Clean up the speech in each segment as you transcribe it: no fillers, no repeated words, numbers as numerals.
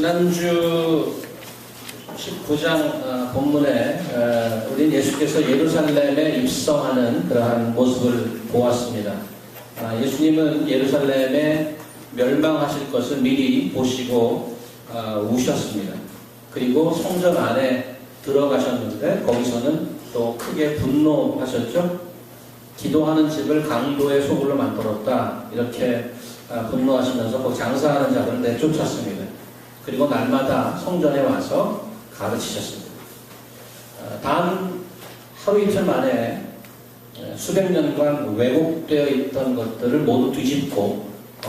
지난주 19장 본문에 우리 예수께서 예루살렘에 입성하는 그러한 모습을 보았습니다. 예수님은 예루살렘에 멸망하실 것을 미리 보시고 우셨습니다. 그리고 성전 안에 들어가셨는데 거기서는 또 크게 분노하셨죠. 기도하는 집을 강도의 소굴로 만들었다, 이렇게 분노하시면서 그 장사하는 자들을 내쫓았습니다. 그리고 날마다 성전에 와서 가르치셨습니다. 단 하루 이틀 만에 수백 년간 왜곡되어 있던 것들을 모두 뒤집고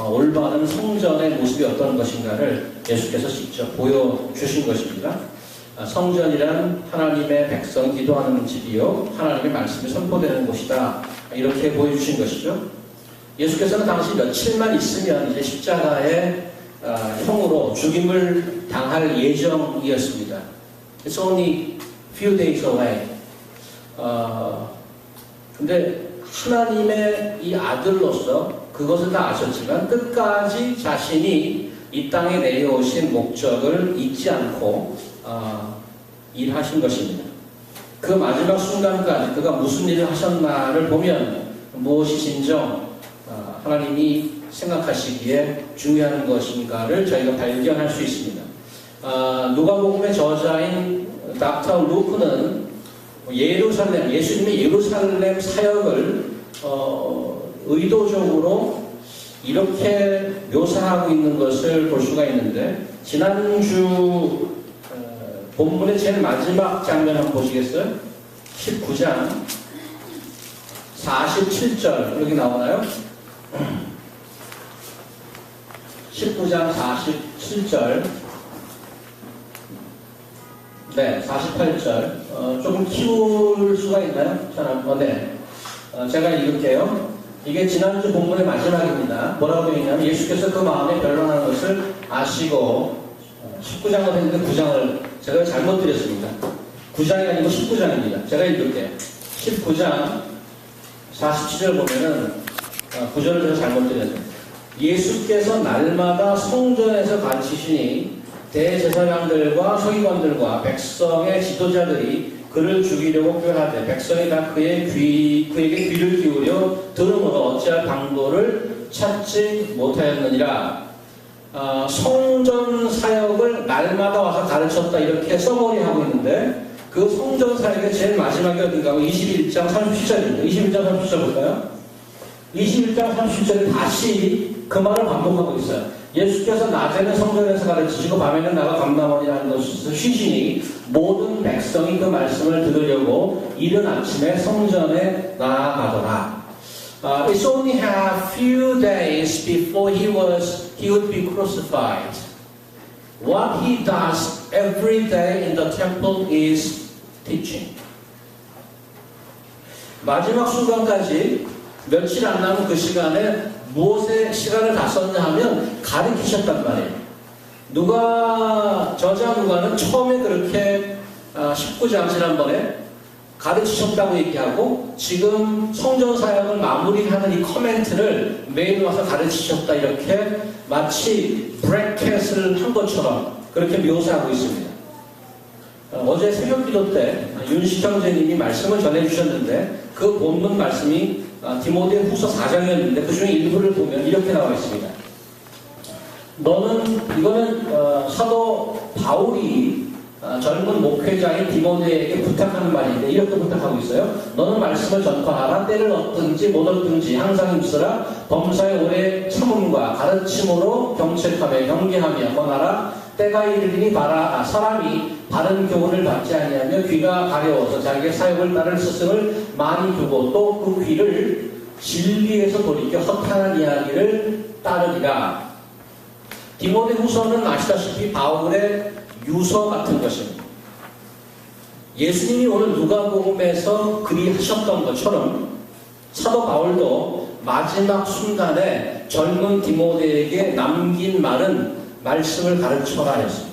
올바른 성전의 모습이 어떤 것인가를 예수께서 직접 보여주신 것입니다. 성전이란 하나님의 백성 기도하는 집이요 하나님의 말씀이 선포되는 곳이다, 이렇게 보여주신 것이죠. 예수께서는 당시 며칠만 있으면 이제 십자가의 형으로 죽임을 당할 예정이었습니다. It's only few days away. 근데 하나님의 이 아들로서 그것을 다 아셨지만 끝까지 자신이 이 땅에 내려오신 목적을 잊지 않고 일하신 것입니다. 그 마지막 순간까지 그가 무슨 일을 하셨나를 보면 무엇이 진정 하나님이 생각하시기에 중요한 것인가를 저희가 발견할 수 있습니다. 누가복음의 저자인 닥터 루크는 예수님의 예루살렘 사역을 의도적으로 이렇게 묘사하고 있는 것을 볼 수가 있는데, 지난주 본문의 제일 마지막 장면 한번 보시겠어요? 19장 47절 여기 나오나요? 19장 47절, 네, 48절. 조금 키울 수가 있나요? 네. 제가 읽을게요. 이게 지난주 본문의 마지막입니다. 뭐라고 되어 있냐면, 예수께서 그 마음에 변론하는 것을 아시고, 19장을 했는데 9장을 제가 잘못 드렸습니다. 9장이 아니고 19장입니다. 제가 읽을게요. 19장 47절 보면은 9절을 제가 잘못 드렸습니다. 예수께서 날마다 성전에서 가르치시니 대제사장들과 서기관들과 백성의 지도자들이 그를 죽이려고 꾀하되 백성이 다 그에게 귀를 기울여 들음으로 어찌할 방도를 찾지 못하였느니라. 성전 사역을 날마다 와서 가르쳤다, 이렇게 써머리하고 있는데, 그 성전 사역의 제일 마지막이 어딘가 하면 21장 37절입니다. 21장 37절 볼까요? 21장 37절에 다시 그 말을 반복하고 있어요. 예수께서 낮에는 성전에서 가르치시고 밤에는 나가 감람원이라는 것을 쉬시니 모든 백성이 그 말씀을 들으려고 이른 아침에 성전에 나아가더라. It's only a few days before he would be crucified. What he does every day in the temple is teaching. 마지막 순간까지 며칠 안 남은 그 시간에 무엇에 시간을 다 썼냐 하면 가르치셨단 말이에요. 저자 누가는 처음에 그렇게 19장 지난번에 가르치셨다고 얘기하고, 지금 성전 사역을 마무리하는 이 코멘트를 매일 와서 가르치셨다, 이렇게 마치 브래켓을 한 것처럼 그렇게 묘사하고 있습니다. 어제 새벽기도 때 윤시청재님이 말씀을 전해주셨는데, 그 본문 말씀이 디모데 후서 4장이었는데 그 중에 일부를 보면 이렇게 나와 있습니다. 이거는 사도 바울이 젊은 목회자인 디모데에게 부탁하는 말인데 이렇게 부탁하고 있어요. 너는 말씀을 전파하라. 때를 얻든지 못 얻든지 항상 힘쓰라. 범사에 오래 참음과 가르침으로 경책하며 경계하며 권하라. 때가 이르리니 사람이 바른 교훈을 받지 아니하며 귀가 가려워서 자기의 사역을 따를 스승을 많이 두고 또 그 귀를 진리에서 돌이켜 허탄한 이야기를 따르리라. 디모데 후서는 아시다시피 바울의 유서 같은 것입니다. 예수님이 오늘 누가복음에서 그리하셨던 것처럼 사도 바울도 마지막 순간에 젊은 디모데에게 남긴 말은 말씀을 가르쳐라 했습니다.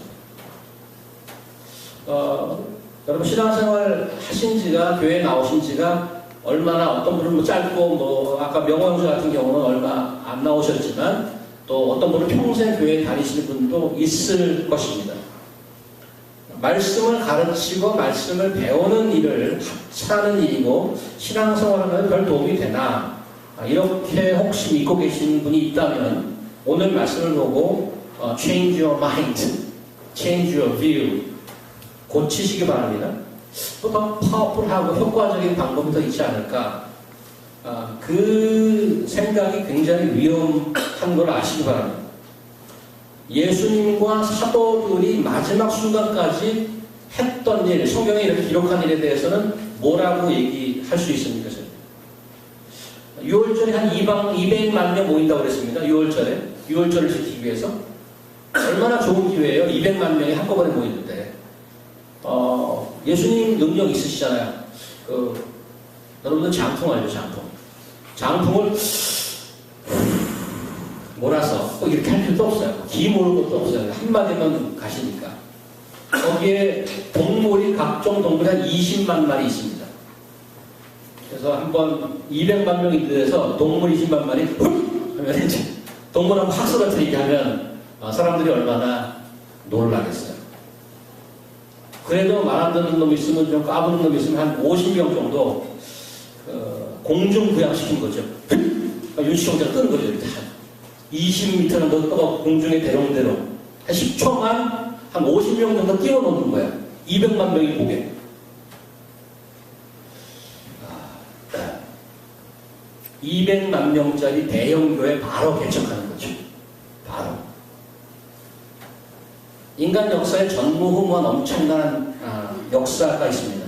여러분 신앙생활 하신 지가, 교회에 나오신 지가 얼마나, 어떤 분은 짧고 아까 명호 형제 같은 경우는 얼마 안 나오셨지만 또 어떤 분은 평생 교회에 다니시는 분도 있을 것입니다. 말씀을 가르치고 말씀을 배우는 일을 하는 일이고 신앙생활하면 별 도움이 되나 이렇게 혹시 믿고 계시는 분이 있다면 오늘 말씀을 보고 change your mind, change your view 고치시기 바랍니다. 또 더 파워풀하고 효과적인 방법이 더 있지 않을까 그 생각이 굉장히 위험한 걸 아시기 바랍니다. 예수님과 사도들이 마지막 순간까지 했던 일, 성경에 이렇게 기록한 일에 대해서는 뭐라고 얘기할 수 있습니까? 6월절에 한 200만 명 모인다고 그랬습니다. 6월절을 지키기 위해서. 얼마나 좋은 기회예요. 200만 명이 한꺼번에 모이는데. 예수님 능력 있으시잖아요. 여러분들 장풍 알죠? 장풍을 몰아서 꼭 이렇게 할 필요도 없어요. 기 모을 것도 없어요. 한마디만 가시니까. 거기에 동물이 각종 동물이 한 20만 마리 있습니다. 그래서 한번 200만 명이 들어서 동물 20만 마리 하면 이제 동물 한번 확 쓰러뜨리게 하면 사람들이 얼마나 놀라겠어요. 그래도 말 안 듣는 놈 있으면 좀 까부는 놈 있으면 한 50명 정도 공중 부양시킨 거죠. 윤시청자가 끄는 거죠. 20m는 더 떠가 공중에 대롱대롱 한 10초만 한 50명 정도 띄워놓는 거야. 200만 명이 보게. 200만 명짜리 대형 교회 바로 개척하는 거죠. 바로. 인간 역사에 전무후무한 엄청난 역사가 있습니다.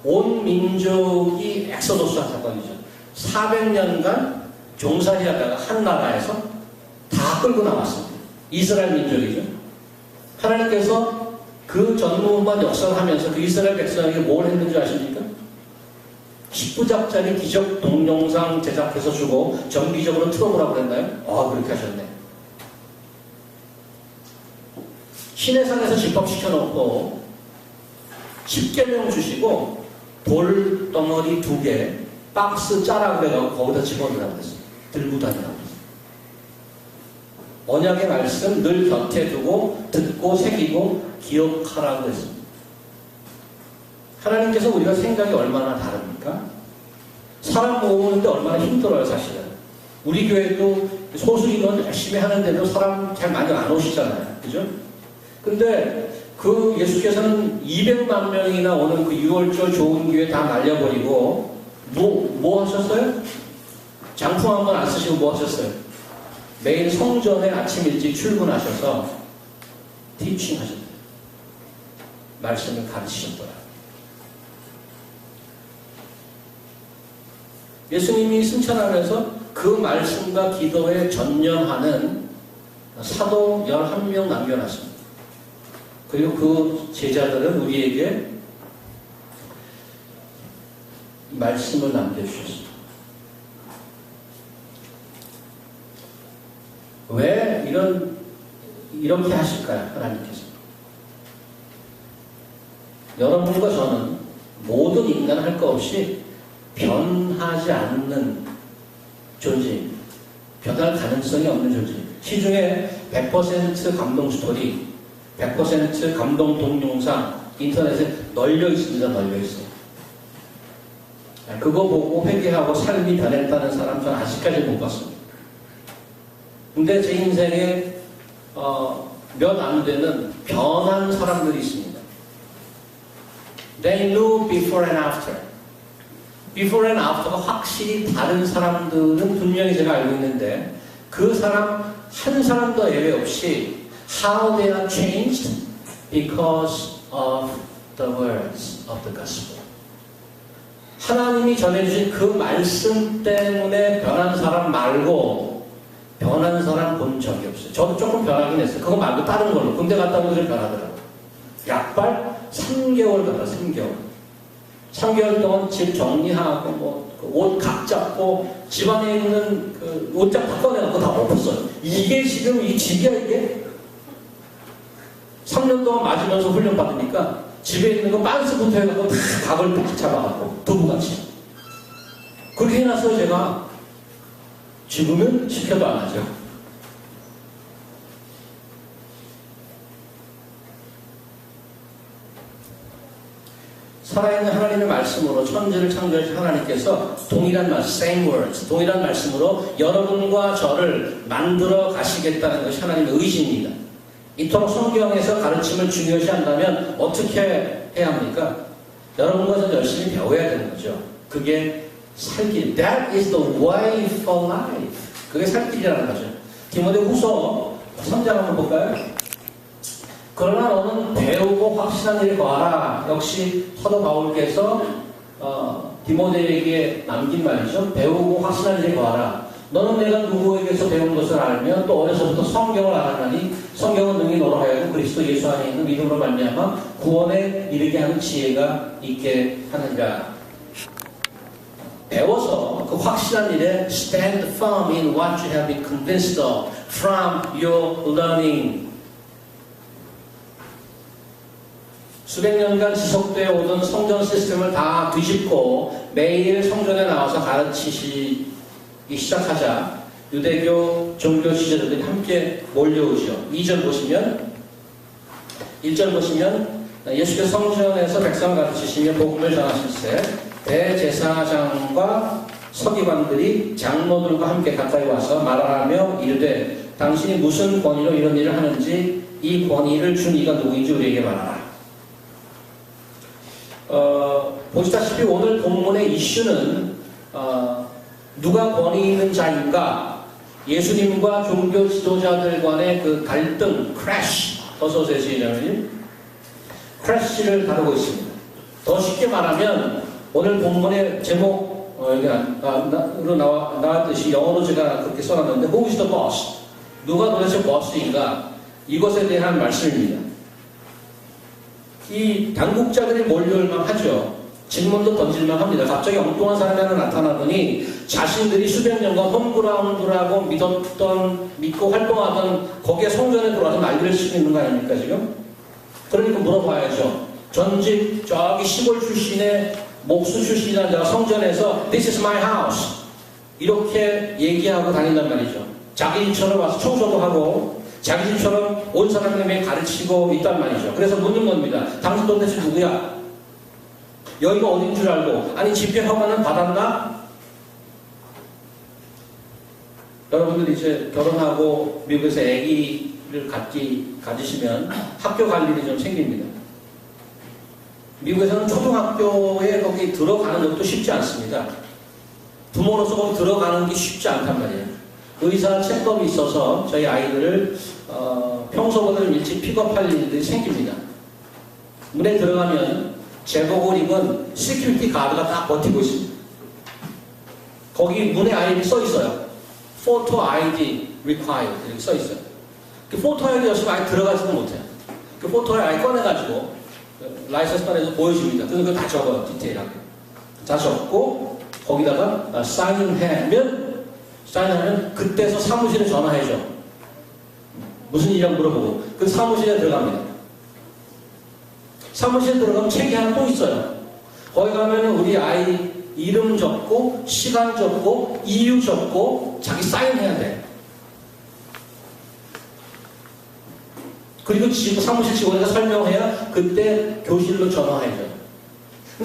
온 민족이 엑소도스한 사건이죠. 400년간 종살이하다가 한 나라에서 다 끌고 나왔습니다. 이스라엘 민족이죠. 하나님께서 그 전무후무한 역사를 하면서 그 이스라엘 백성에게 뭘 했는지 아십니까? 10부작짜리 기적 동영상 제작해서 주고 정기적으로 틀어보라고 그랬나요? 그렇게 하셨네. 시내산에서 집합시켜놓고 10계명 주시고 돌덩어리 2개 박스 짜라 그래가지고 거기다 집어넣으라고 그랬어요. 들고 다니라고 그랬어요. 언약의 말씀 늘 곁에 두고 듣고 새기고 기억하라고 했습니다. 하나님께서 우리가 생각이 얼마나 다릅니까? 사람 모으는데 얼마나 힘들어요, 사실은. 우리 교회도 소수인원 열심히 하는데도 사람 잘 많이 안 오시잖아요. 그죠? 근데 그 예수께서는 200만 명이나 오는 그 6월절 좋은 기회 다 날려버리고 뭐 하셨어요? 장풍 한 번 안 쓰시고 뭐 하셨어요? 매일 성전에 아침 일찍 출근하셔서 티칭 하셨대요. 말씀을 가르치셨더라. 예수님이 승천하면서 그 말씀과 기도에 전념하는 사도 11명 남겨놨습니다. 그리고 그 제자들은 우리에게 말씀을 남겨주셨습니다. 왜 이렇게 하실까요? 하나님께서. 여러분과 저는 모든 인간 할 거 없이 변하지 않는 존재입니다. 변할 가능성이 없는 존재입니다. 시중에 100% 감동 스토리, 100% 감동 동영상 인터넷에 널려 있습니다. 널려 있어요. 그거 보고 회개하고 삶이 변했다는 사람 저는 아직까지 못 봤습니다. 근데 제 인생에 몇 안 되는 변한 사람들이 있습니다. They knew before and after. Before and after가 확실히 다른 사람들은 분명히 제가 알고 있는데 그 사람 한 사람도 예외 없이 how they are changed because of the words of the gospel. 하나님이 전해주신 그 말씀 때문에 변한 사람 말고 변한 사람 본 적이 없어요. 저도 조금 변하긴 했어요. 그거 말고 다른 걸로. 군대 갔다 오면 좀 변하더라고요. 약발 3개월 가다 3개월. 3개월 동안 집 정리하고 뭐 옷 각 잡고 집안에 있는 그 옷장 다 꺼내갖고 다 엎었어요. 이게 지금 이 집이야 이게? 3년 동안 맞으면서 훈련 받으니까 집에 있는 거 빤스부터 해갖고 다 각을 딱 잡아갖고 두부같이 그렇게 해놨어요. 제가 지금은 시켜도 안 하죠. 살아있는 하나님의 말씀으로 천지를 창조하신 하나님께서 동일한 말씀, same words, 동일한 말씀으로 여러분과 저를 만들어 가시겠다는 것이 하나님의 의지입니다. 이토록 성경에서 가르침을 중요시한다면 어떻게 해야 합니까? 여러분과 저 열심히 배워야 되는 거죠. 그게 살길. That is the way for life. 그게 살길이라는 거죠. 디모데후서 3장 한번 볼까요? 그러나 너는 배우고 확실한 일을 구하라. 역시 사도 바울께서 디모데에게 남긴 말이죠. 배우고 확실한 일을 구하라. 너는 내가 누구에게서 배운 것을 알면 또 어려서부터 성경을 알았나니 성경은 능히 너로 하여금 그리스도 예수 안에 있는 믿음으로 말미암아 구원에 이르게 하는 지혜가 있게 하느니라. 배워서 그 확실한 일에 stand firm in what you have been convinced of from your learning. 수백 년간 지속되어 오던 성전 시스템을 다 뒤집고 매일 성전에 나와서 가르치시기 시작하자 유대교 종교 지도자들이 함께 몰려오죠. 2절 보시면 1절 보시면 예수께서 성전에서 백성을 가르치시며 복음을 전하실세 대제사장과 서기관들이 장로들과 함께 가까이 와서 말하며 이르되 당신이 무슨 권위로 이런 일을 하는지 이 권위를 준 이가 누구인지 우리에게 말하라. 보시다시피 오늘 본문의 이슈는 누가 권위 있는 자인가, 예수님과 종교 지도자들 간의 그 갈등, 크래쉬, 어서오세요 지휘자님, 크래쉬를 다루고 있습니다. 더 쉽게 말하면 오늘 본문의 제목으로 나왔듯이 영어로 제가 그렇게 써놨는데 Who is the boss? 누가 도대체 보스인가? 이것에 대한 말씀입니다. 이 당국자들이 몰려올만 하죠. 질문도 던질만 합니다. 갑자기 엉뚱한 사람이 하나 나타나더니 자신들이 수백 년간 홈그라운드라고 믿고 활동하던 거기에 성전에 들어와서 난리를 치고 있는 거 아닙니까 지금? 그러니까 물어봐야죠. 전직 저기 시골 출신의 목수 출신이라는 자가 성전에서 This is my house 이렇게 얘기하고 다닌단 말이죠. 자기 집처럼 와서 청소도 하고 자기 집처럼 온 사람에게 가르치고 있단 말이죠. 그래서 묻는 겁니다. 당신 도대체 누구야? 여기가 어딘 줄 알고? 아니 집회 허가는 받았나? 여러분들 이제 결혼하고 미국에서 아기를 가지시면 학교 갈 일이 좀 생깁니다. 미국에서는 초등학교에 거기 들어가는 것도 쉽지 않습니다. 부모로서 거기 들어가는 게 쉽지 않단 말이에요. 의사 체크업이 있어서 저희 아이들을 평소보다 좀 일찍 픽업할 일들이 생깁니다. 문에 들어가면 제복을 입은 시큐리티 가드가 딱 버티고 있습니다. 거기 문에 아이디 써 있어요. Photo ID required 이렇게 써 있어요. 그 포토 아이디 없으면 아예 들어가지도 못해요. 그 포토 아이디 꺼내가지고 라이선스 판에서 보여줍니다. 그래서 그거 다 적어요. 디테일하게. 다 적고 거기다가 사인하면 그때서 사무실에 전화해줘. 무슨 일이라고 물어보고 그 사무실에 들어갑니다. 사무실에 들어가면 책이 하나 또 있어요. 거기 가면 우리 아이 이름 적고 시간 적고 이유 적고 자기 사인해야 돼. 그리고 사무실 직원에게 설명해야 그때 교실로 전화해줘요.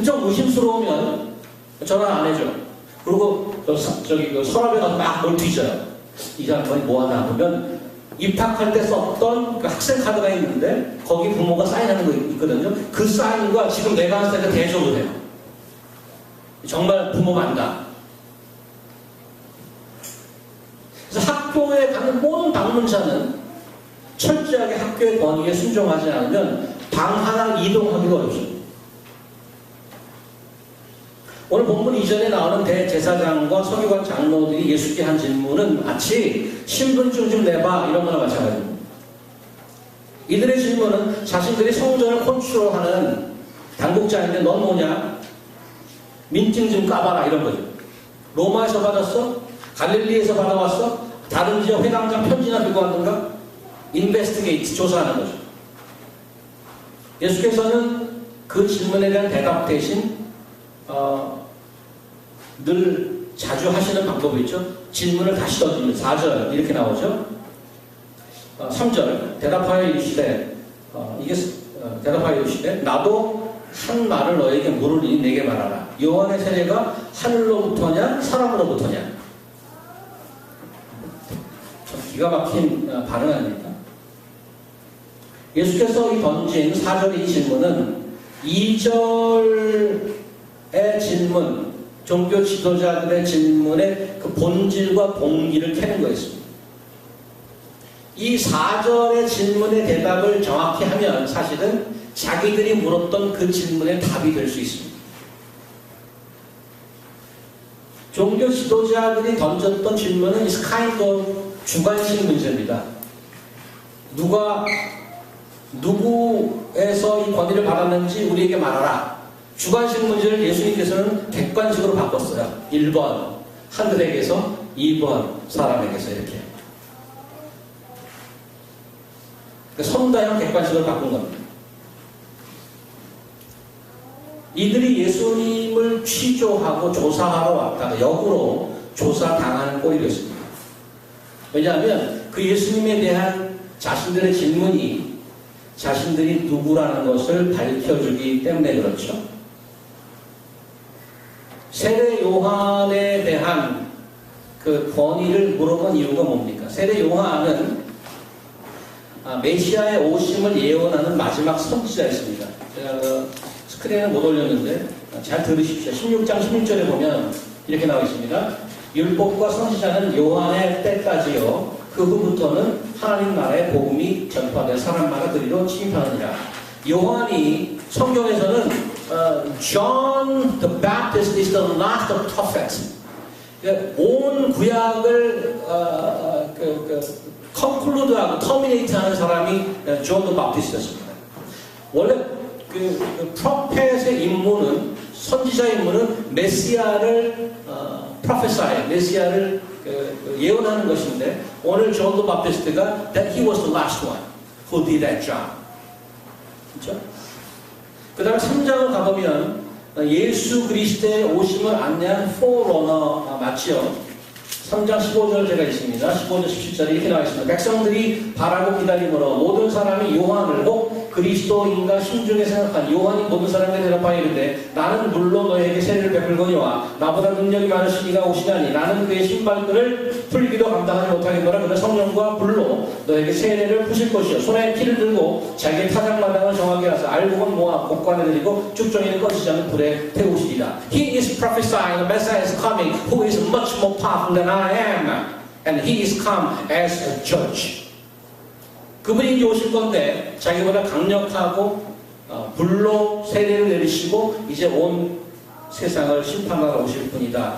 좀 의심스러우면 전화 안 해줘. 그리고 저기 그 서랍에 가서 막 뭘 뒤져요. 이 사람이 뭐 하나 보면 입학할 때 썼던 그 학생 카드가 있는데 거기 부모가 사인하는 거 있거든요. 그 사인과 지금 내가 한 사인과 대조를 해요. 정말 부모 만다. 그래서 학교에 가는 모든 방문자는 철저하게 학교의 권위에 순종하지 않으면 방 하나 이동하기가 어렵습니다. 오늘 본문 이전에 나오는 대제사장과 서기관 장로들이 예수께 한 질문은 마치 신분증 좀 내봐 이런 거나 마찬가지입니다. 이들의 질문은 자신들이 성전을 컨트롤하는 당국자인데 넌 뭐냐? 민증 좀 까봐라 이런 거죠. 로마에서 받았어? 갈릴리에서 받아왔어? 다른 지역 회당장 편지나 들고 왔는가? 인베스티게이트 조사하는 거죠. 예수께서는 그 질문에 대한 대답 대신 늘 자주 하시는 방법이 있죠. 질문을 다시 던지면 4절 이렇게 나오죠. 3절 대답하여 이르시되 대답하여 이르시되 나도 한 말을 너에게 물으니 내게 말하라. 요한의 세례가 하늘로부터냐 사람으로부터냐? 참 기가 막힌 반응 아닙니까? 예수께서 던진 4절의 이 질문은 2절의 질문, 종교 지도자들의 질문의 그 본질과 동기를 캐는 거였습니다. 이 4절의 질문의 대답을 정확히 하면 사실은 자기들이 물었던 그 질문의 답이 될 수 있습니다. 종교 지도자들이 던졌던 질문은 is kind of 주관식 문제입니다. 누구에서 이 권위를 받았는지 우리에게 말하라. 주관식 문제를 예수님께서는 객관식으로 바꿨어요. 1번 하늘에게서, 2번 사람에게서 이렇게. 선다형 객관식으로 바꾼 겁니다. 이들이 예수님을 취조하고 조사하러 왔다가 역으로 조사당하는 꼴이 됐습니다. 왜냐하면 그 예수님에 대한 자신들의 질문이 자신들이 누구라는 것을 밝혀주기 때문에 그렇죠. 세례 요한에 대한 그 권위를 물어본 이유가 뭡니까? 세례 요한은 메시아의 오심을 예언하는 마지막 선지자였습니다. 제가 스크린에 못 올렸는데 잘 들으십시오. 16장 16절에 보면 이렇게 나와 있습니다. 율법과 선지자는 요한의 때까지요. 그 후부터는 하나님 나라의 복음이 전파될 사람마다 그리로 침입하느니라. 요한이 성경에서는 John the Baptist is the last of prophets. 온 구약을 conclude하고 terminate하는 사람이 존 더 바프티스트였습니다. 원래 프로페트의 임무는, 선지자의 임무는 메시아를 prophesy, 메시아를 예언하는 것인데, 오늘 존 더 바프티스트가 that he was the last one who did that job. 그렇죠? 그 다음에 3장을 가보면 예수 그리스도의 오심을 안내한 forerunner 맞죠? 3장 15절 제가 있습니다. 15절 17절에 이렇게 나와 있습니다. 백성들이 바라고 기다림으로 모든 사람이 요한을 혹 그리스도인가 심중에 생각한 요한이 모든 사람에게 대답하여 이르되 나는 물론 너에게 세례를 베풀거니와 나보다 능력이 많으신 이가 오시나니 나는 그의 신발끈을 풀기도 감당하지 못하겠노라. 그는 성령과 불로 너에게 세례를 푸실 것이요 손에 피를 들고 자기의 타작마당을 정하게 하사 알곡은 모아 곡간에 들이고 쭉정이는 꺼지지 않는 불에 태우시리라. He is prophesying the Messiah is coming who is much more powerful than I am and he is come as a judge. 그분이 이제 오실 건데 자기보다 강력하고 불로 세례를 내리시고 이제 온 세상을 심판하러 오실 분이다.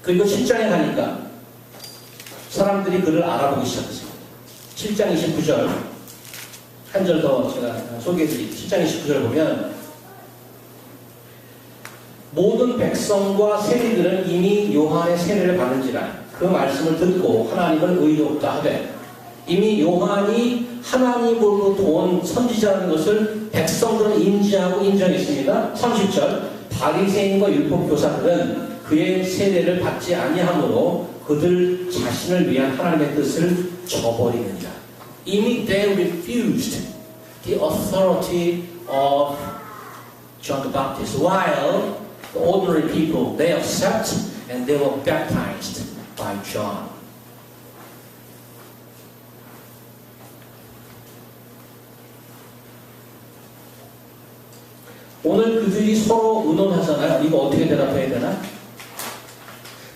그리고 7장에 가니까 사람들이 그를 알아보기 시작했습니다. 7장 29절 한 절 더 제가 소개해드릴게요. 7장 29절 보면 모든 백성과 세리들은 이미 요한의 세례를 받은지라 그 말씀을 듣고 하나님을 의롭다 하되 이미 요한이 하나님으로부터 온 선지자라는 것을 백성들은 인지하고 인정했습니다. 30절 바리새인과 율법교사들은 그의 세례를 받지 아니하므로 그들 자신을 위한 하나님의 뜻을 저버리느니라. 이미 they refused the authority of John the Baptist while the ordinary people they accept and they were baptized by John. 오늘 그들이 서로 의논하잖아요. 이거 어떻게 대답해야 되나?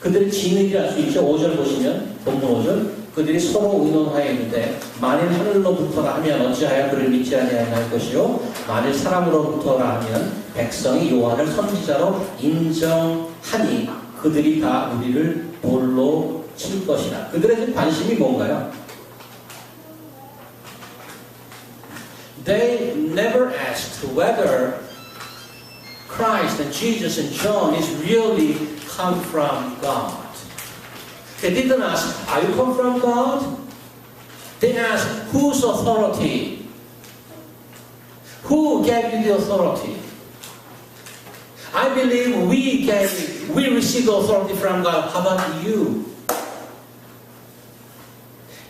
그들이 진흙이 할 수 있죠. 5절 보시면 본문 5절 그들이 서로 의논하였는데 만일 하늘로부터라 하면 어찌하여 그를 믿지 아니하냐 할 것이요 만일 사람으로부터라 하면 백성이 요한을 선지자로 인정하니 그들이 다 우리를 돌로 칠 것이라. 그들의 관심이 뭔가요? They never asked whether Christ and Jesus and John is really come from God. They didn't ask, are you come from God? They asked, whose authority? Who gave you the authority? I believe we received the authority from God. How about you?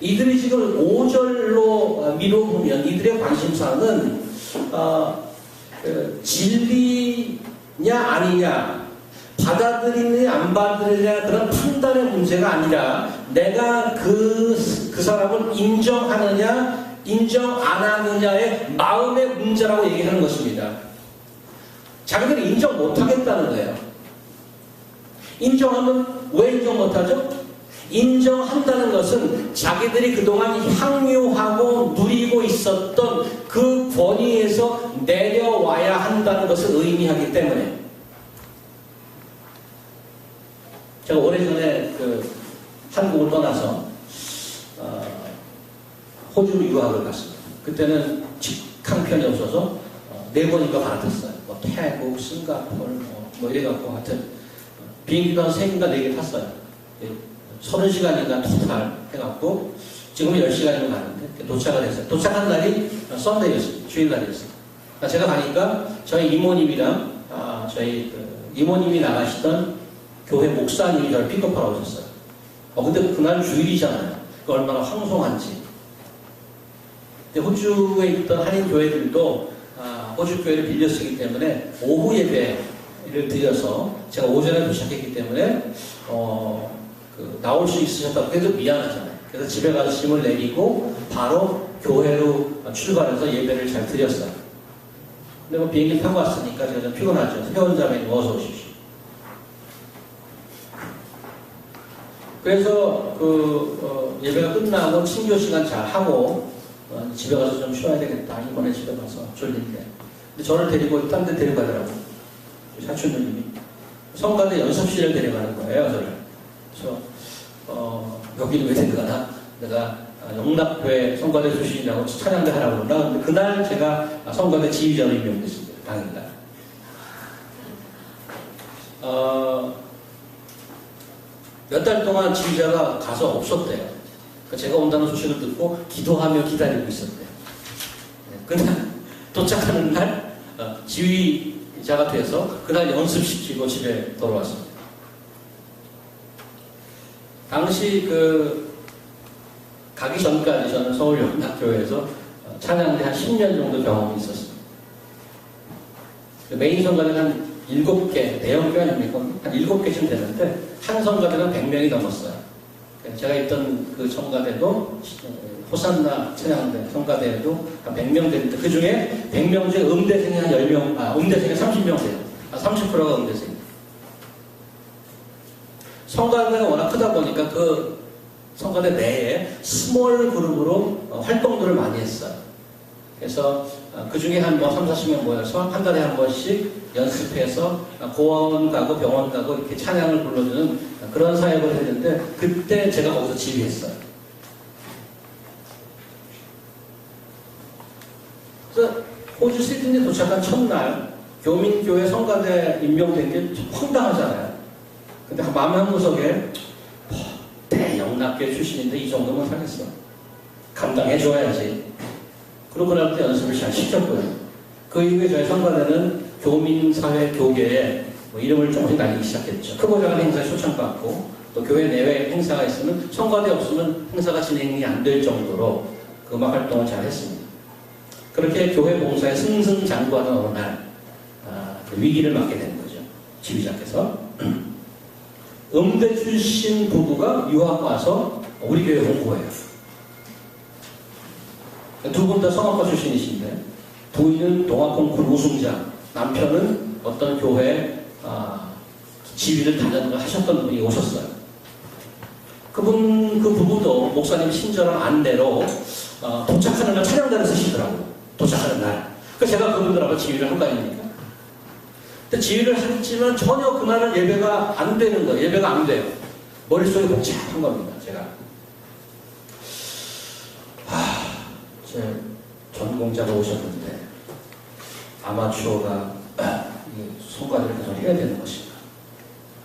이들이 지금 5절로 미뤄보면 이들의 관심사는 진리냐 아니냐, 받아들이느냐 안 받아들이느냐 그런 판단의 문제가 아니라 내가 그 사람을 인정하느냐 인정 안 하느냐의 마음의 문제라고 얘기하는 것입니다. 자기들이 인정 못하겠다는 거예요. 인정하면 왜 인정 못하죠? 인정한다는 것은 자기들이 그동안 향유하고 누리고 있었던 그 권위에서 내려와야 한다는 것을 의미하기 때문에. 제가 오래전에 한국을 떠나서 호주 유학을 갔습니다. 그때는 직항 편이 없어서 4번인가 갈아탔어요. 태국, 싱가포르 뭐 이래갖고 하여튼 비행기도 한 3개인가 4개 탔어요. 30시간인가 토탈 해갖고 지금은 10시간이면 가는데 도착을 했어요. 도착한 날이 썬데이였어요. 주일날이었어요. 제가 가니까 저희 이모님이랑 저희 이모님이 나가시던 교회 목사님이 저를 픽업하러 오셨어요. 근데 그날 주일이잖아요. 그 얼마나 황송한지. 근데 호주에 있던 한인 교회들도 호주 교회를 빌려 쓰기 때문에 오후 예배를 드려서 제가 오전에 도착했기 때문에 나올 수 있으셨다고 해도 미안하잖아요. 그래서 집에 가서 짐을 내리고 바로 교회로 출발해서 예배를 잘 드렸어요. 근데 비행기 타고 왔으니까 제가 좀 피곤하죠. 회원자매님 어서 오십시오. 그래서 예배가 끝나고 친교 시간 잘 하고 집에 가서 좀 쉬어야 되겠다. 이번에 집에 가서 졸린데. 근데 저를 데리고 딴 데 데려가더라고요. 사촌nu님이. 성가대 연습실을 데려가는 거예요, 저를. 그래서 여기는 왜 데려가나? 내가 영락교회 성가대 출신이라고 찬양대 하라고 그러나 근데 그날 제가 성가대 지휘자로 임명됐습니다. 당일날. 몇 달 동안 지휘자가 가서 없었대요. 제가 온다는 소식을 듣고 기도하며 기다리고 있었대요. 그날 도착하는 날 지휘자가 돼서 그날 연습시키고 집에 돌아왔습니다. 당시 가기 전까지 저는 서울영락교회에서 찬양대 한 10년 정도 경험이 있었습니다. 메인 성가대는 한 7개, 대형교회 아닙니까? 한 7개쯤 되는데 한 성가대는 100명이 넘었어요. 제가 있던 그 성가대도 호산나 찬양대 성가대에도 한 100명 되는데 그 중에 100명 중에 음대생이 한 10명, 음대생이 30명 돼요. 30%가 음대생. 성가대가 워낙 크다 보니까 그 성가대 내에 스몰 그룹으로 활동들을 많이 했어요. 그래서 그 중에 한 3, 40명 모여서 한 달에 한 번씩 연습해서 고원 가고 병원 가고 이렇게 찬양을 불러주는 그런 사역을 했는데 그때 제가 거기서 지휘했어요. 그래서 호주 시드니 도착한 첫날 교민교회 성가대 임명된 게 황당하잖아요. 근데 마음의 한구석에 대영락교회 출신인데 이 정도면 하겠어. 감당해줘야지. 그러고 나서 연습을 잘 시켰고요. 그 이후에 저희 성가대는 교민사회 교계에 이름을 조금씩 날리기 시작했죠. 크고 작은 행사에 초청받고 또 교회 내외 행사가 있으면 성가대 없으면 행사가 진행이 안 될 정도로 그 음악 활동을 잘 했습니다. 그렇게 교회 봉사에 승승장구하는 어느 날 위기를 맞게 된 거죠. 지휘자께서 음대 출신 부부가 유학 와서 우리 교회 온 거예요. 두 분 다 성악과 출신이신데 부인은 동아콩쿨 우승자, 남편은 어떤 교회 지휘를 단장을 하셨던 분이 오셨어요. 그 부부도 목사님 친절한 안대로 도착하는 날 찬양단을 쓰시더라고요. 도착하는 날. 그래서 제가 그분들하고 지휘를 한 거 아닙니까? 근데 지휘를 했지만 전혀 그날은 예배가 안 되는 거예요. 예배가 안 돼요. 머릿속에 복잡한 겁니다. 제가. 제 전공자가 오셨는데 아마추어가 성가대를 계속 해야 되는 것인가?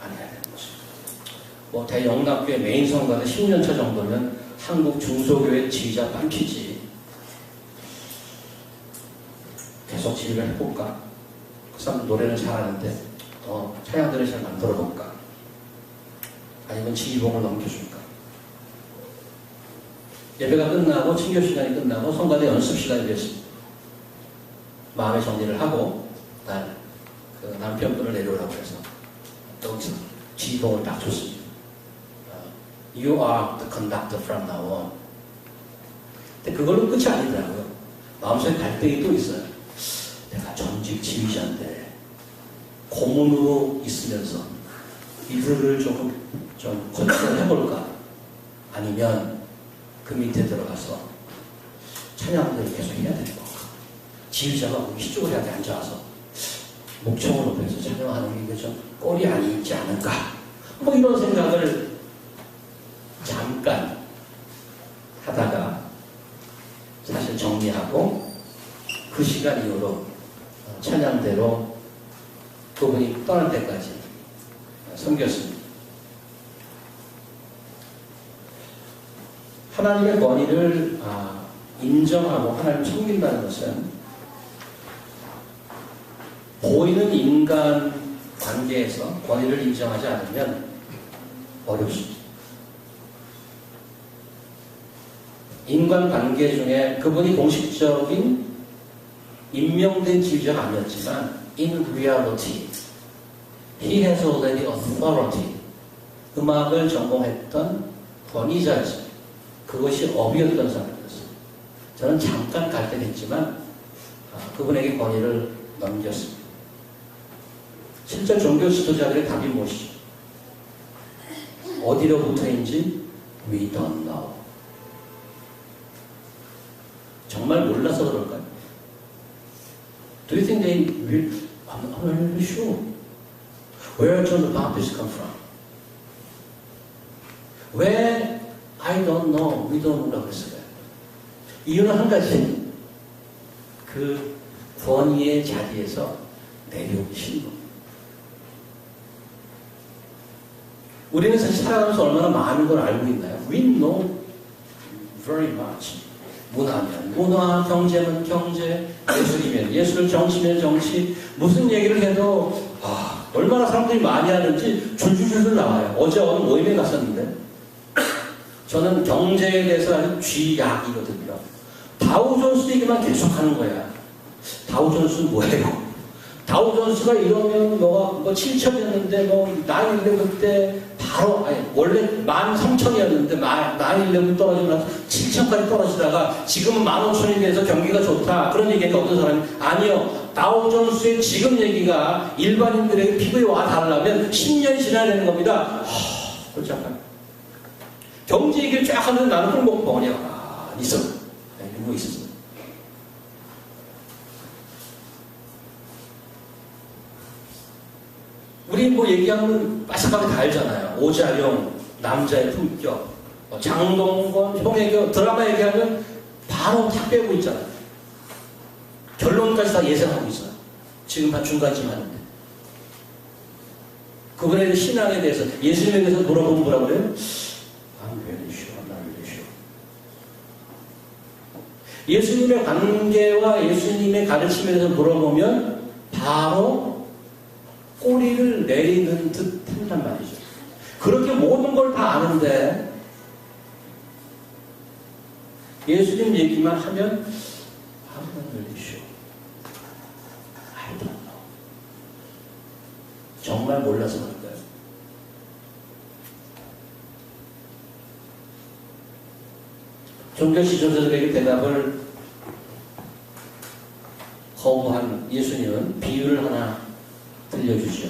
안 해야 되는 것인가? 대영락교회 메인 성가대 10년차 정도면 한국 중소교회 지휘자 뺨치지. 계속 지휘를 해볼까? 그 사람 노래는 잘하는데 찬양들을 잘 만들어볼까? 아니면 지휘봉을 넘겨줄까? 예배가 끝나고 친교 시간이 끝나고 성가대 연습 시간이 됐습니다. 마음의 정리를 하고 그 남편분을 내려오라고 해서 여기서 지휘봉을 딱 줬습니다. You are the conductor from now on. 근데 그걸로 끝이 아니더라고요. 마음속에 갈등이 또 있어요. 내가 전직 지휘자인데 고문으로 있으면서 이들을 조금 좀 컨트롤 해볼까? 아니면 그 밑에 들어가서 찬양들을 계속 해야 되는 건가? 지휘자가 우리 시쪽에 앉아서 목청을 높여서 찬양하는 게 좀 꼴이 아니지 않을까? 뭐 이런 생각을 잠깐 하다가 사실 정리하고 그 시간 이후로 찬양대로 그분이 떠날 때까지 섬겼습니다. 하나님의 권위를 인정하고 하나님을 섬긴다는 것은 보이는 인간 관계에서 권위를 인정하지 않으면 어렵습니다. 인간 관계 중에 그분이 공식적인 임명된 지휘자가 아니었지만 in reality he has already authority 음악을 전공했던 권위자였습니다. 그것이 업이었던 사람이었어요. 저는 잠깐 갈 때 됐지만 그분에게 권위를 넘겼습니다. 실제 종교 지도자들의 답이 무엇이죠? 어디로부터인지 we don't know. 정말 몰라서 그럴까요? Do you think they will? I'm not really sure. Where John the Baptist come from? 왜 I don't know, we don't know라고 했어요? 이유는 한 가지. 그 권위의 자리에서 내려오신 것. 우리는 사실 살아가면서 얼마나 많은 걸 알고 있나요? We know very much. 문화면 문화, 경제면 경제, 예술이면 예술, 정치면 정치. 무슨 얘기를 해도 얼마나 사람들이 많이 하는지 줄줄줄 나와요. 어제 어느 모임에 갔었는데 저는 경제에 대해서 아주 쥐약이거든요. 다우존스 얘기만 계속하는 거야. 다우존스는 뭐예요? 다우존스가 이러면 뭐 7천이었는데 뭐9.11 그때 바로 원래 13,000이었는데 9.11 떨어지고 나서 7천까지 떨어지다가 지금은 15,000이 돼서 경기가 좋다. 그런 얘기가 어떤 사람이 아니요. 다우존스의 지금 얘기가 일반인들에게 피부에 와 닿으려면 10년이 지나야 되는 겁니다. 잠깐. 경제 얘기를 쫙 하는데 나는 꿀먹방이야. 있어. 이거 있었어. 우리 뭐 얘기하면 빠삭하게 다 알잖아요. 오자룡, 남자의 품격, 장동건, 형애교, 드라마 얘기하면 바로 다 빼고 있잖아요. 결론까지 다 예상하고 있어요. 지금 다 중간쯤 하는데. 그분의 신앙에 대해서, 예수님에 대해서 물어보면 뭐라고 그래요? I'm very sure, I'm very sure. 예수님의 관계와 예수님의 가르침에 대해서 물어보면 바로 꼬리를 내리는 듯 한단 말이죠. 그렇게 모든 걸 다 아는데 예수님 얘기만 하면 I'm very sure. I don't know. 정말 몰라서 그럴까요? 종교 지도자들에게 대답을 거부한 예수님은 비유를 하나 들려주시오.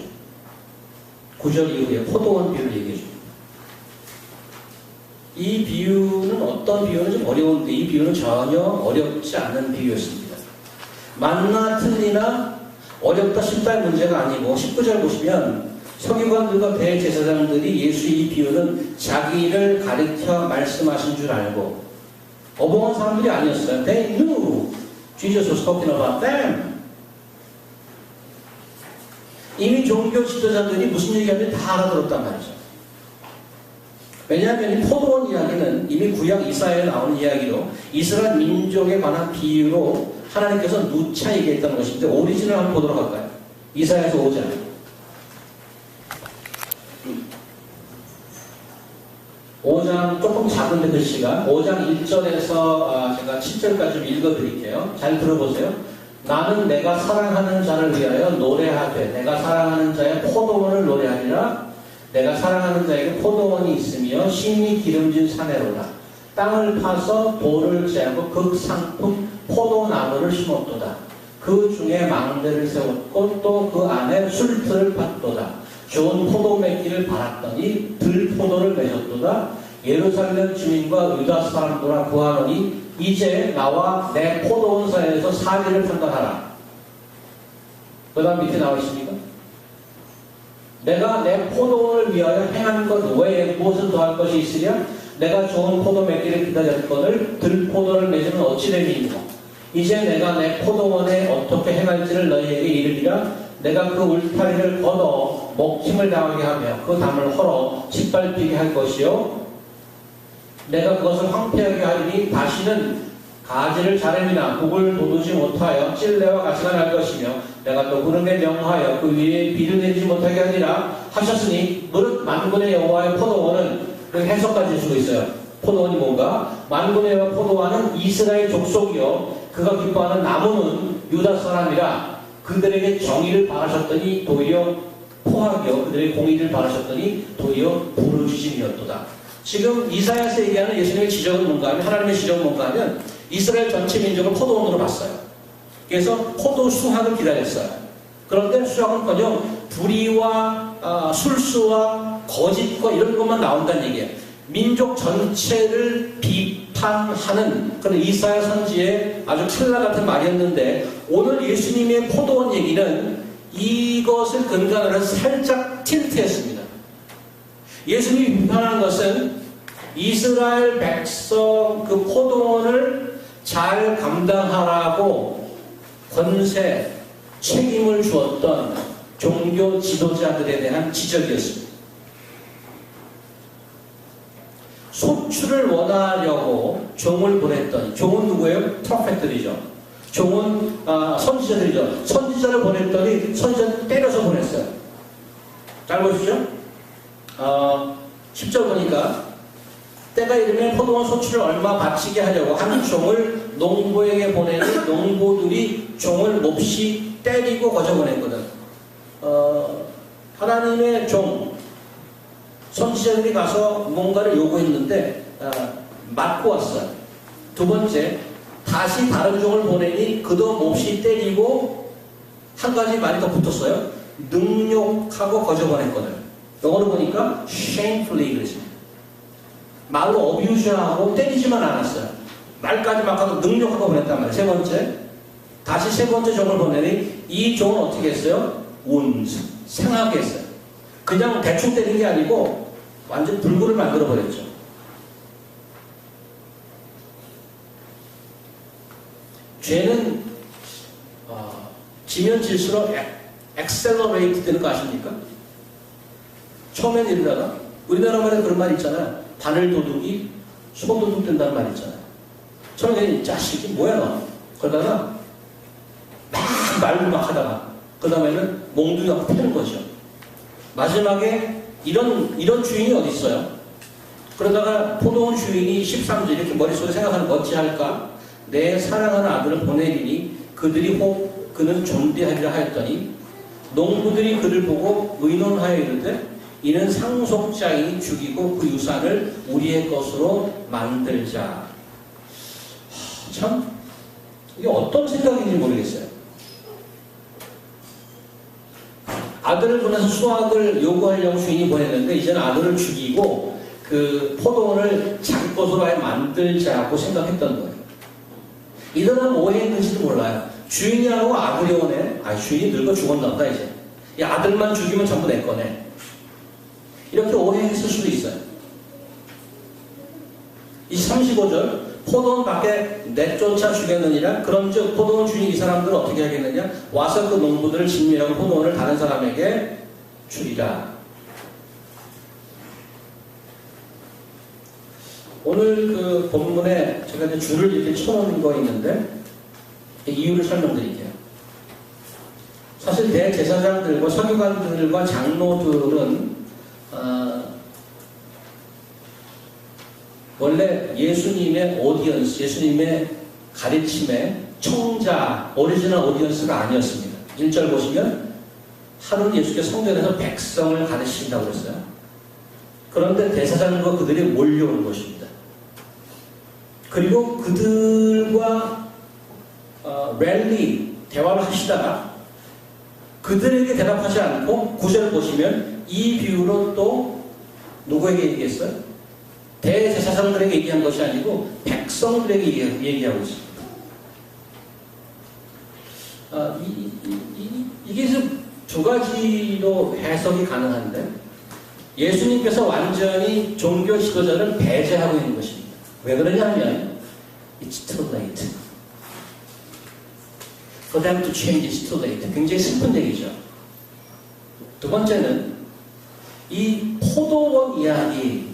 9절 이후에 포도원 비유를 얘기해 줍니다. 이 비유는 어떤 비유는 좀 어려운데 이 비유는 전혀 어렵지 않은 비유였습니다. 맞나 틀리나 어렵다 쉽다의 문제가 아니고 19절 보시면 서기관들과 대제사장들이 예수의 이 비유는 자기를 가르쳐 말씀하신 줄 알고 어벙한 사람들이 아니었어요. They knew Jesus was talking about them. 이미 종교 지도자들이 무슨 얘기하는지 다 알아들었단 말이죠. 왜냐하면 이 포도원 이야기는 이미 구약 이사야에 나오는 이야기로 이스라엘 민족에 관한 비유로 하나님께서 누차 얘기했다는 것인데 오리지널 한번 보도록 할까요? 이사야에서 5장. 5장 조금 작은데 글씨가 5장 1절에서 제가 7절까지 좀 읽어드릴게요. 잘 들어보세요. 나는 내가 사랑하는 자를 위하여 노래하되 내가 사랑하는 자의 포도원을 노래하리라. 내가 사랑하는 자에게 포도원이 있으며 신이 기름진 사내로라. 땅을 파서 돌을 재고 극상품 포도나무를 심었도다. 그 중에 망대를 세웠고 또 그 안에 술틀을 팠도다. 좋은 포도 맺기를 바랐더니 들포도를 맺었도다. 예루살렘 주민과 유다 사람들아 구하노니 이제 나와 내 포도원 사이에서 사리를 판단하라. 그 다음 밑에 나와 있습니까? 내가 내 포도원을 위하여 행한 것 외에 무엇을 더할 것이 있으랴? 내가 좋은 포도 맺기를 기다렸거늘 들포도를 맺으면 어찌 됨이니까? 이제 내가 내 포도원에 어떻게 행할지를 너희에게 이르리라. 내가 그 울타리를 걷어 먹힘을 당하게 하며 그 담을 헐어 짓밟히게 할 것이요. 내가 그것을 황폐하게 하리니 다시는 가지를 자르미나 북을 돋우지 못하여 찔레와 가시가 날 것이며 내가 또 구름에 명하여 그 위에 비를 내리지 못하게 하리라 하셨으니 무릇 만군의 여호와의 포도원은 그 해석까지 주고 있어요. 포도원이 뭔가? 만군의 여호와 포도원은 이스라엘 족속이요 그가 기뻐하는 나무는 유다 사람이라. 그들에게 정의를 바라셨더니 도리어 포악이요 그들의 공의를 바라셨더니 도리어 부르짖음이었도다. 지금 이사야서 얘기하는 예수님의 지적은 뭔가 하면 하나님의 지적은 뭔가 하면 이스라엘 전체 민족을 포도원으로 봤어요. 그래서 포도 수확을 기다렸어요. 그런데 수확은커녕 불의와 술수와 거짓과 이런 것만 나온다는 얘기예요. 민족 전체를 비판하는 그런 이사야 선지의 아주 찰나 같은 말이었는데 오늘 예수님의 포도원 얘기는 이것을 근간으로 해서 살짝 틸트했습니다. 예수님이 비판하는 것은 이스라엘 백성 그 포도원을 잘 감당하라고 권세, 책임을 주었던 종교 지도자들에 대한 지적이었습니다. 소출을 원하려고 종을 보냈더니 종은 누구예요? 프로페트들이죠. 종은 선지자들이죠. 선지자를 보냈더니 선지자를 때려서 보냈어요. 잘 보십시오. 10절 보니까 때가 이르면 포도원 소출을 얼마 바치게 하려고 한 종을 농부에게 보내니 농부들이 종을 몹시 때리고 거저보냈거든. 하나님의 종 선지자들이 가서 뭔가를 요구했는데 맞고 왔어요. 두 번째 다시 다른 종을 보내니 그도 몹시 때리고 한 가지 말이 더 붙었어요. 능욕하고 거저보냈거든. 영어로 보니까 shamefully 그랬습니다. 말로 어뷰즈하고 때리지만 않았어요. 말까지 막 하고 능욕하고 보냈단 말이에요. 세 번째 다시 세 번째 종을 보내니 이 종은 어떻게 했어요? 상하게 했어요. 그냥 대충 때린 게 아니고 완전 불구를 만들어 버렸죠. 죄는 지면 질수록 엑셀러레이트 되는 거 아십니까? 처음엔 이러다가 우리나라 말에 그런 말 있잖아요. 바늘 도둑이 소도둑 된다는 말 있잖아요. 처음에는 자식이 뭐야 너? 그러다가 막 말도 막 하다가 그 다음에는 몽둥이가 패는 거죠. 마지막에 이런 주인이 어디 있어요? 그러다가 포도원 주인이 13절 이렇게 머릿속에 생각하는 거 어찌할까? 내 사랑하는 아들을 보내리니 그들이 혹 그는 존대하리라 하였더니 농부들이 그를 보고 의논하여 이르되 이는 상속자인이 죽이고 그 유산을 우리의 것으로 만들자. 참 이게 어떤 생각인지 모르겠어요. 아들을 보내서 수확을 요구하려고 주인이 보냈는데 이제는 아들을 죽이고 그 포도원을 자기 것으로 아예 만들자고 생각했던 거예요. 이들은 오해했는지도 몰라요. 주인이 하고 아들이 오네. 주인이 늙어 죽었나 보다 이제. 이 아들만 죽이면 전부 내 거네. 이렇게 오해했을 수도 있어요. 이 35절 포도원 밖에 내쫓아 죽였느니라. 그런즉 포도원 주인이 이 사람들을 어떻게 하겠느냐? 와서 그 농부들을 진멸하고 포도원을 다른 사람에게 주리라. 오늘 그 본문에 제가 이제 줄을 이렇게 쳐놓은 거 있는데 이유를 설명드릴게요. 사실 대제사장들과 서기관들과 장로들은 원래 예수님의 오디언스, 예수님의 가르침의 청자, 오리지널 오디언스가 아니었습니다. 1절 보시면 하루는 예수께서 성전에서 백성을 가르치신다고 그랬어요. 그런데 대제사장과 그들이 몰려온 것입니다. 그리고 그들과 랠리, 대화를 하시다가 그들에게 대답하지 않고 9절 보시면 이 비유로 또 누구에게 얘기했어요? 대제사장들에게 얘기한 것이 아니고 백성들에게 얘기하고 있습니다. 이게 두 가지로 해석이 가능한데 예수님께서 완전히 종교 지도자를 배제하고 있는 것입니다. 왜 그러냐면 It's too late. For them to change, it's too late. 굉장히 슬픈 얘기죠. 두 번째는 이 포도원 이야기,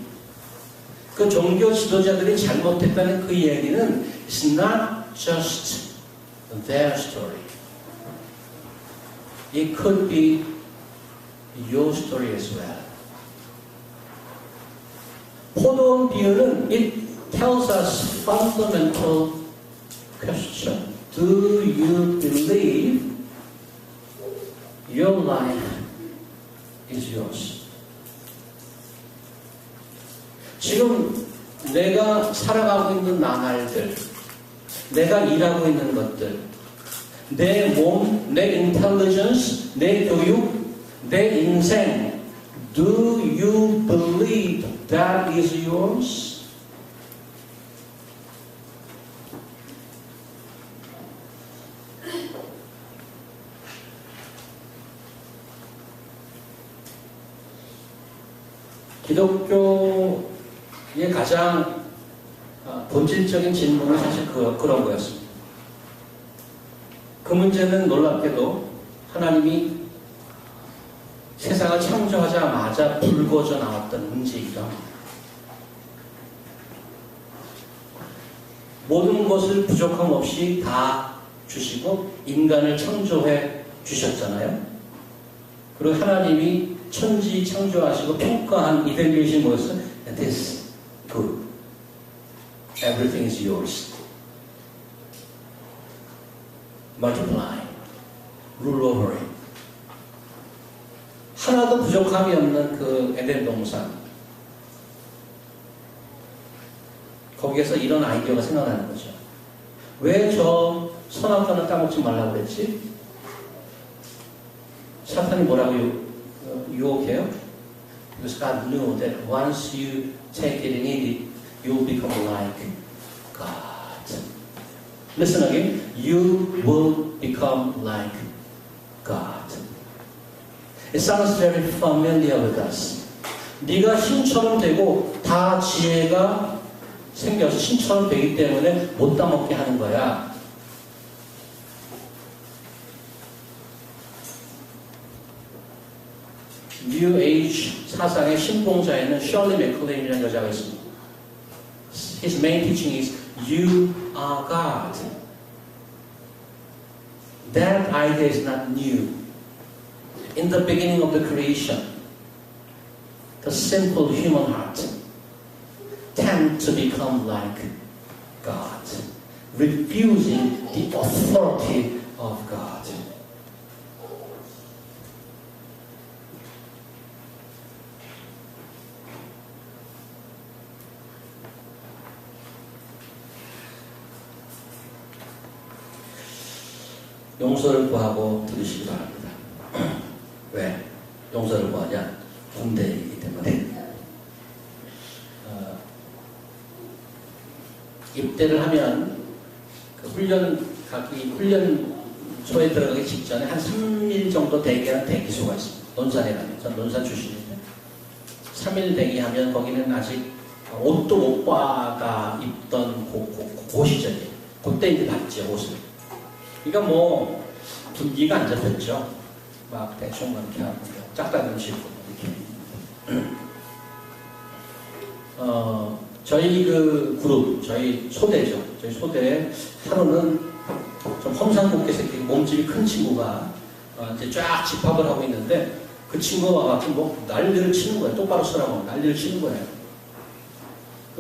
그 종교 지도자들이 잘못했다는 그 이야기는 It's not just their story. It could be your story as well. 포도원 비유는 it tells us fundamental question. Do you believe your life is yours? 지금 내가 살아가고 있는 나날들, 내가 일하고 있는 것들, 내 몸, 내 인텔리전스, 내 교육, 내 인생, do you believe that is yours? 기독교의 가장 본질적인 질문은 사실 그런 거였습니다. 그 문제는 놀랍게도 하나님이 세상을 창조하자마자 불거져 나왔던 문제이기도 합니다. 모든 것을 부족함 없이 다 주시고 인간을 창조해 주셨잖아요. 그리고 하나님이 천지 창조하시고 평가한 이벨리에이션이 뭐였어요? This is good. Everything is yours. Multiply. Rule over it. 하나도 부족함이 없는 그 에덴 동산. 거기에서 이런 아이디어가 생각나는 거죠. 왜 저 선악과는 따먹지 말라고 그랬지? 사탄이 뭐라고 유혹해요? Because God knew that once you take it and eat it, you will become like God. Listen again. You will become like God. It sounds very familiar with us. 네가 신처럼 되고 다 지혜가 생겨서 신처럼 되기 때문에 못 따먹게 하는 거야. New Age 사상의 신봉자에는 셜리 맥클레인이라는 여자가 있습니다. His main teaching is You are God. That idea is not new. In the beginning of the creation, the simple human heart tend to become like God, refusing the authority of God. 용서를 구하고 들으시기 바랍니다. 왜? 용서를 구하냐? 군대이기 때문에. 입대를 하면 그 훈련소에 들어가기 직전에 한 3일 정도 대기하는 대기소가 있습니다. 논산에 가면. 전 논산 출신인데 3일 대기하면 거기는 아직 옷도 못 받아 입던 그 시절이에요. 그때 이제 받죠, 옷을. 그러니까 뭐 분위기가 안 잡혔죠. 막 대충 이렇게 하고 짝다른 식으로 이렇게. 저희 그 그룹, 저희 소대죠. 저희 소대에 하루는 좀 험상궂게 생긴 몸집이 큰 친구가 이제 쫙 집합을 하고 있는데 그 친구가 와가지고 뭐 난리를 치는 거예요. 똑바로 서라고 난리를 치는 거예요.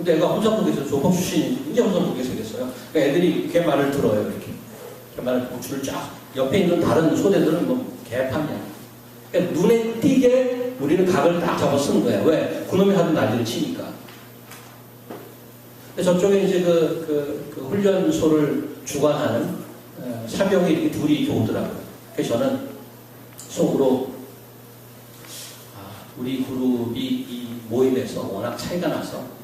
근데 애가 혼자 보게 돼서 조폭 출신이 이제 혼자 보게 생겼어요. 그러니까 애들이 걔 말을 들어요, 이렇게. 걔 말을 줄을 쫙. 옆에 있는 다른 소대들은 뭐 개판이야. 그러니까 눈에 띄게 우리는 각을 딱 잡아 쓰는 거야. 왜? 그놈이 하도 난리를 치니까. 저쪽에 이제 그 훈련소를 주관하는 사병이 이렇게 둘이 이렇게 오더라고요. 그래서 저는 속으로 우리 그룹이 이 모임에서 워낙 차이가 나서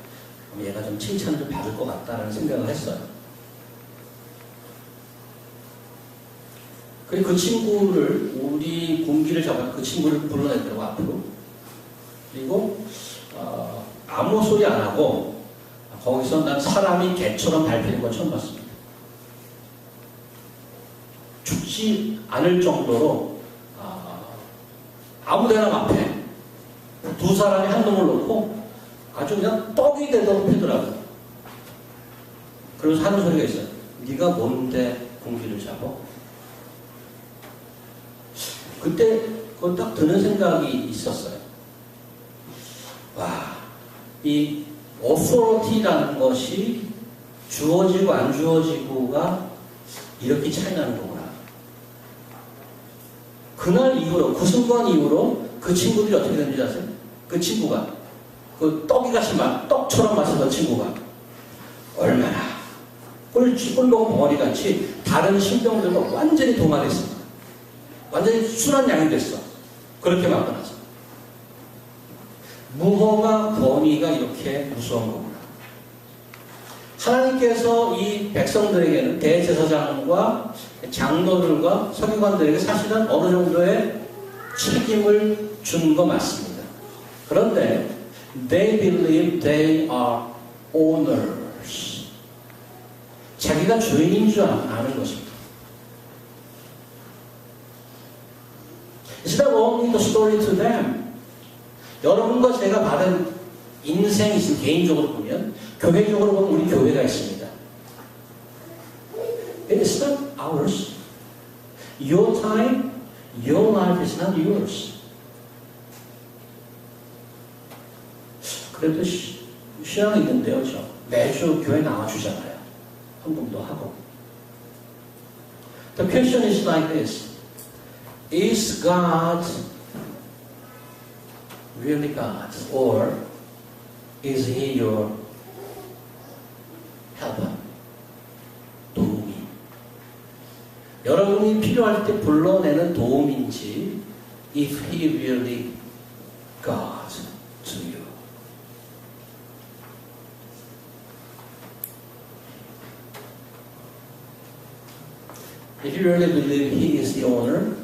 얘가 좀 칭찬을 좀 받을 것 같다는 생각을 했어요. 그리고 그 친구를 우리 군기를 잡아 그 친구를 불러내더라고 앞으로. 그리고 아무 소리 안 하고 거기서 난 사람이 개처럼 밟히는 건 처음 봤습니다. 죽지 않을 정도로 아무데나 앞에 두 사람이 한 놈을 놓고 아주 그냥 떡이 되도록 패더라고요. 그러면서 하는 소리가 있어요. 네가 뭔데 공기를 잡어? 그때 그거 딱 드는 생각이 있었어요. 와, 이 authority라는 것이 주어지고 안 주어지고가 이렇게 차이 나는 거구나. 그날 이후로, 그 순간 이후로 그 친구들이 어떻게 되는지 아세요? 그 친구가, 그 떡이같이 떡처럼 마시던 친구가 얼마나 꿀먹은 벙어리같이 다른 신병들과 완전히 동화됐습니다. 완전히 순한 양이 됐어. 그렇게 바꿔놨어. 무허가 권위가 이렇게 무서운 거구나. 하나님께서 이 백성들에게는 대제사장과 장로들과 서기관들에게 사실은 어느 정도의 책임을 준 거 맞습니다. 그런데 they believe they are owners. 자기가 주인인 줄 아는 것입니다. Is that only the story to them? 여러분과 제가 받은 인생이 개인적으로 보면, 교회적으로 보면 우리 교회가 있습니다. It is not ours. Your time, your life is not yours. 그래도 신앙이 있는데요, 저. 매주 교회 나와주잖아요. 헌금도 하고. The question is like this. Is God really God? Or is He your helper? 도움이. 여러분이 필요할 때 불러내는 도움인지, if He really God to you. If you really believe He is the owner,